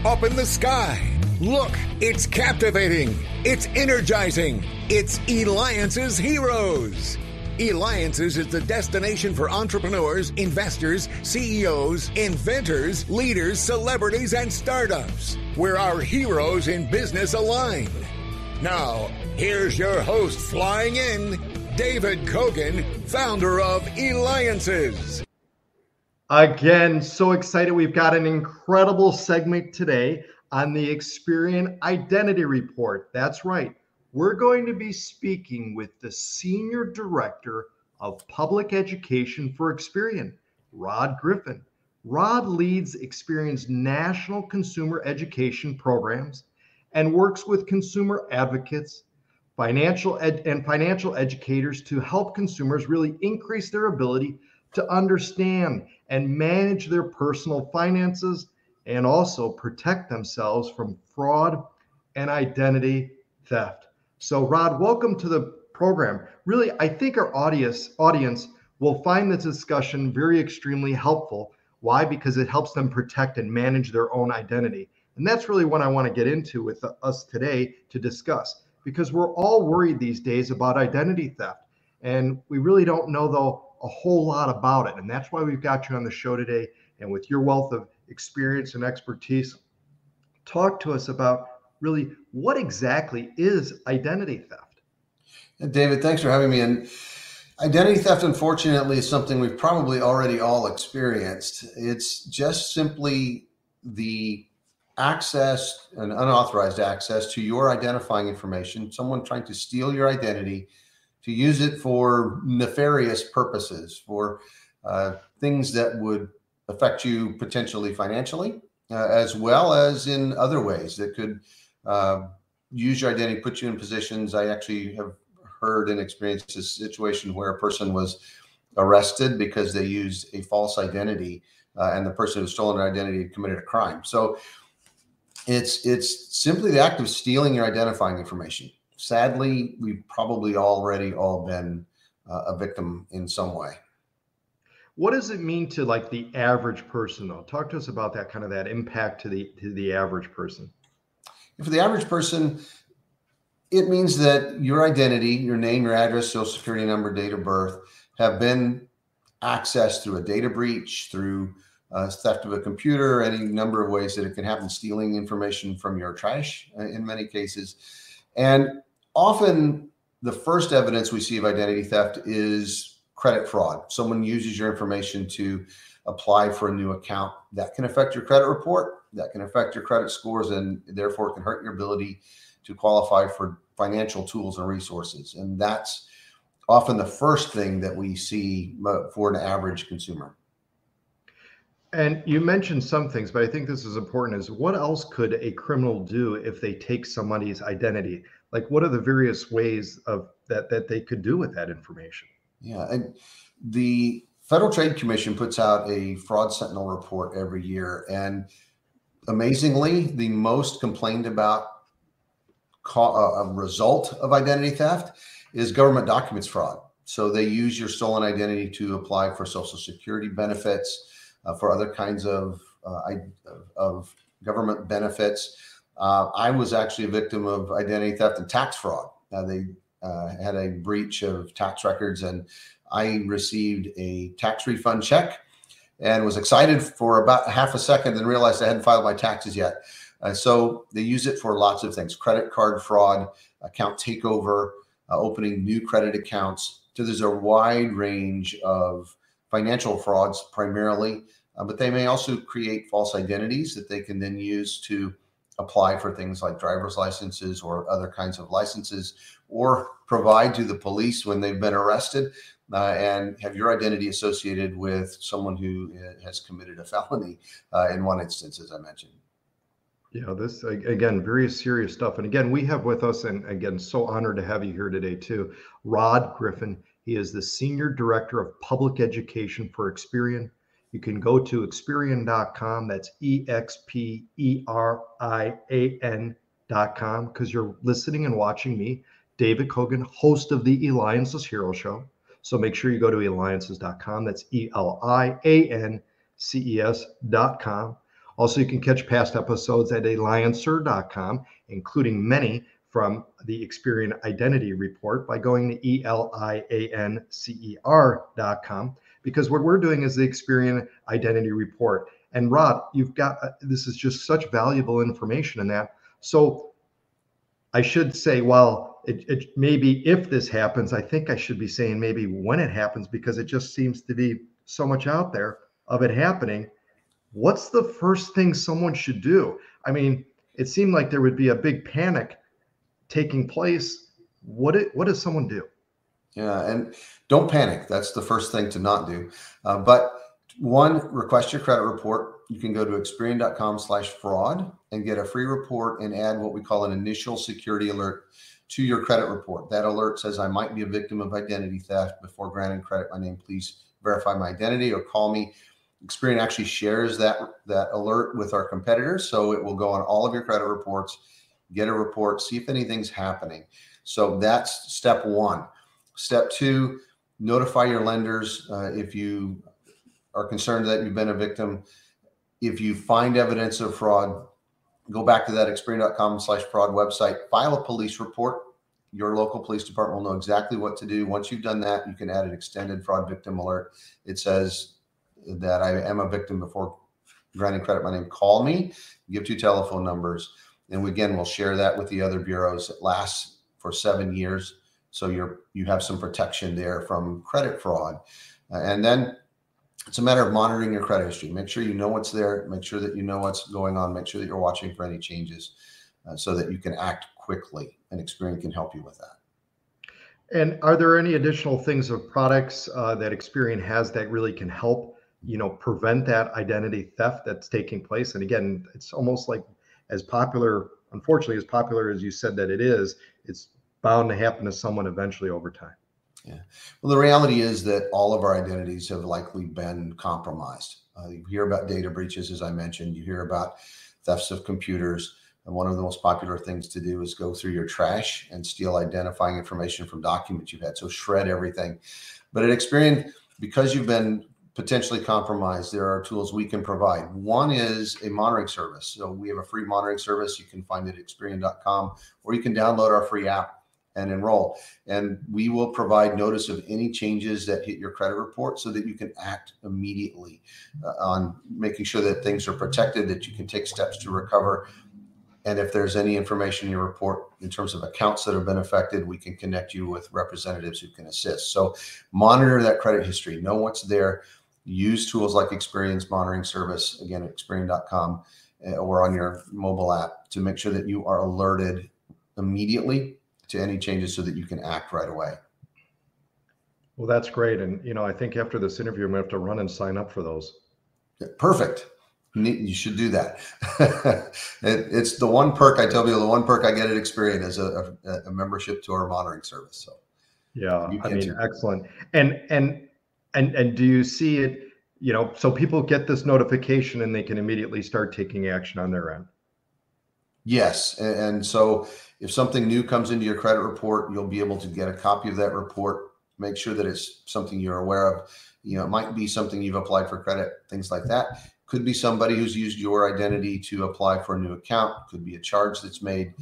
up in the sky. Look, it's captivating. It's energizing. It's Eliances Heroes. Eliances is the destination for entrepreneurs, investors, CEOs, inventors, leaders, celebrities, and startups, where our heroes in business align. Now, here's your host flying in, David Kogan, founder of Eliances. Again, so excited. We've got an incredible segment today on the Experian Identity Report. That's right. We're going to be speaking with the Senior Director of Public Education for Experian, Rod Griffin. Rod leads Experian's national consumer education programs and works with consumer advocates, financial educators to help consumers really increase their ability to understand and manage their personal finances and also protect themselves from fraud and identity theft. So Rod, welcome to the program. Really, I think our audience will find this discussion extremely helpful. Why? Because it helps them protect and manage their own identity. And that's really what I want to get into with us today to discuss, because we're all worried these days about identity theft. And we really don't know, though, a whole lot about it. And that's why we've got you on the show today. And with your wealth of experience and expertise, talk to us about really what exactly is identity theft. David, thanks for having me. And identity theft, unfortunately, is something we've probably already all experienced. It's just simply the access and unauthorized access to your identifying information, someone trying to steal your identity, to use it for nefarious purposes, for things that would affect you potentially financially, as well as in other ways that could use your identity, put you in positions. I actually have heard and experienced a situation where a person was arrested because they used a false identity, and the person who stolen their identity had committed a crime. So it's simply the act of stealing your identifying information. Sadly, we've probably already all been a victim in some way. What does it mean to like the average person, though? Talk to us about that kind of that impact to the average person. For the average person, it means that your identity, your name, your address, social security number, date of birth, have been accessed through a data breach, through theft of a computer, any number of ways that it can happen, stealing information from your trash in many cases. And often the first evidence we see of identity theft is credit fraud. Someone uses your information to apply for a new account. That can affect your credit report, that can affect your credit scores, and therefore can hurt your ability to qualify for financial tools and resources. And that's often the first thing that we see for an average consumer. And you mentioned some things, but I think this is important, is what else could a criminal do if they take somebody's identity? Like, what are the various ways of that they could do with that information? Yeah, and the Federal Trade Commission puts out a fraud sentinel report every year. And amazingly, the most complained about result of identity theft is government documents fraud. So they use your stolen identity to apply for Social Security benefits, for other kinds of government benefits. I was actually a victim of identity theft and tax fraud. They had a breach of tax records, and I received a tax refund check and was excited for about half a second and realized I hadn't filed my taxes yet. So they use it for lots of things: credit card fraud, account takeover, opening new credit accounts. So there's a wide range of financial frauds primarily, but they may also create false identities that they can then use to apply for things like driver's licenses or other kinds of licenses, or provide to the police when they've been arrested and have your identity associated with someone who has committed a felony in one instance, as I mentioned. Yeah, this, again, very serious stuff. And again, we have with us, and again, so honored to have you here today too, Rod Griffin. He is the Senior Director of Public Education for Experian. You can go to Experian.com. That's Experian.com, because you're listening and watching me, David Kogan, host of the Eliances Hero Show. So make sure you go to Eliances.com. That's Eliances.com. Also, you can catch past episodes at Eliances.com, including many from the Experian Identity Report, by going to Eliancer.com, because what we're doing is the Experian Identity Report. And Rod, you've got, this is just such valuable information in that. So I should say, well, it maybe if this happens, I think I should be saying maybe when it happens, because it just seems to be so much out there of it happening. What's the first thing someone should do? I mean, it seemed like there would be a big panic taking place. What does someone do? Yeah, and don't panic. That's the first thing to not do. But one, request your credit report. You can go to Experian.com/fraud and get a free report and add what we call an initial security alert to your credit report. That alert says, I might be a victim of identity theft. Before granting credit my name, please verify my identity or call me. Experian actually shares that alert with our competitors. So it will go on all of your credit reports, get a report, see if anything's happening. So that's step one. Step two, notify your lenders if you are concerned that you've been a victim. If you find evidence of fraud, go back to that Experian.com/fraud website, file a police report. Your local police department will know exactly what to do. Once you've done that, you can add an extended fraud victim alert. It says that I am a victim. Before granting credit my name, call me, give 2 telephone numbers. And again, we'll share that with the other bureaus. It lasts for 7 years. So you have some protection there from credit fraud. And then it's a matter of monitoring your credit history. Make sure you know what's there. Make sure that you know what's going on. Make sure that you're watching for any changes so that you can act quickly, and Experian can help you with that. And are there any additional things or products that Experian has that really can help, prevent that identity theft that's taking place? And again, it's almost like unfortunately, as popular as you said that it is, it's bound to happen to someone eventually over time. Yeah. Well, the reality is that all of our identities have likely been compromised. You hear about data breaches, as I mentioned. You hear about thefts of computers. And one of the most popular things to do is go through your trash and steal identifying information from documents you've had. So shred everything. But at Experian, because you've been potentially compromised, there are tools we can provide. One is a monitoring service. So we have a free monitoring service. You can find it at Experian.com, or you can download our free app and enroll. And we will provide notice of any changes that hit your credit report so that you can act immediately on making sure that things are protected, that you can take steps to recover. And if there's any information in your report in terms of accounts that have been affected, we can connect you with representatives who can assist. So monitor that credit history, know what's there, use tools like Experian's monitoring service, again, at Experian.com or on your mobile app, to make sure that you are alerted immediately to any changes so that you can act right away. Well, that's great. And, I think after this interview, I'm going to have to run and sign up for those. Perfect. You should do that. It's the one perk I tell people, the one perk I get at Experian is a membership to our monitoring service. So yeah, excellent. And do you see it, so people get this notification and they can immediately start taking action on their end? Yes. And so if something new comes into your credit report, you'll be able to get a copy of that report, make sure that it's something you're aware of. It might be something you've applied for credit, things like that. Could be somebody who's used your identity to apply for a new account. Could be a charge that's made,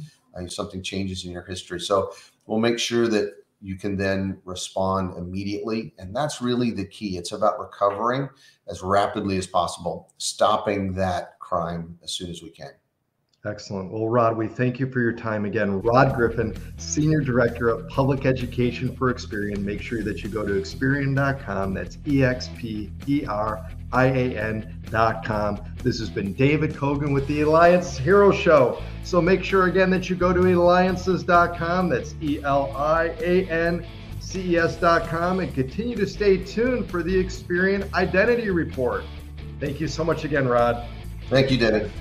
something changes in your history. So we'll make sure that you can then respond immediately. And that's really the key. It's about recovering as rapidly as possible, stopping that crime as soon as we can. Excellent. Well, Rod, we thank you for your time again. Rod Griffin, Senior Director of Public Education for Experian. Make sure that you go to Experian.com. That's Experian.com. This has been David Kogan with the Eliances Hero Show. So make sure again that you go to Eliances.com. That's Eliances.com, and continue to stay tuned for the Experian Identity Report. Thank you so much again, Rod. Thank you, David.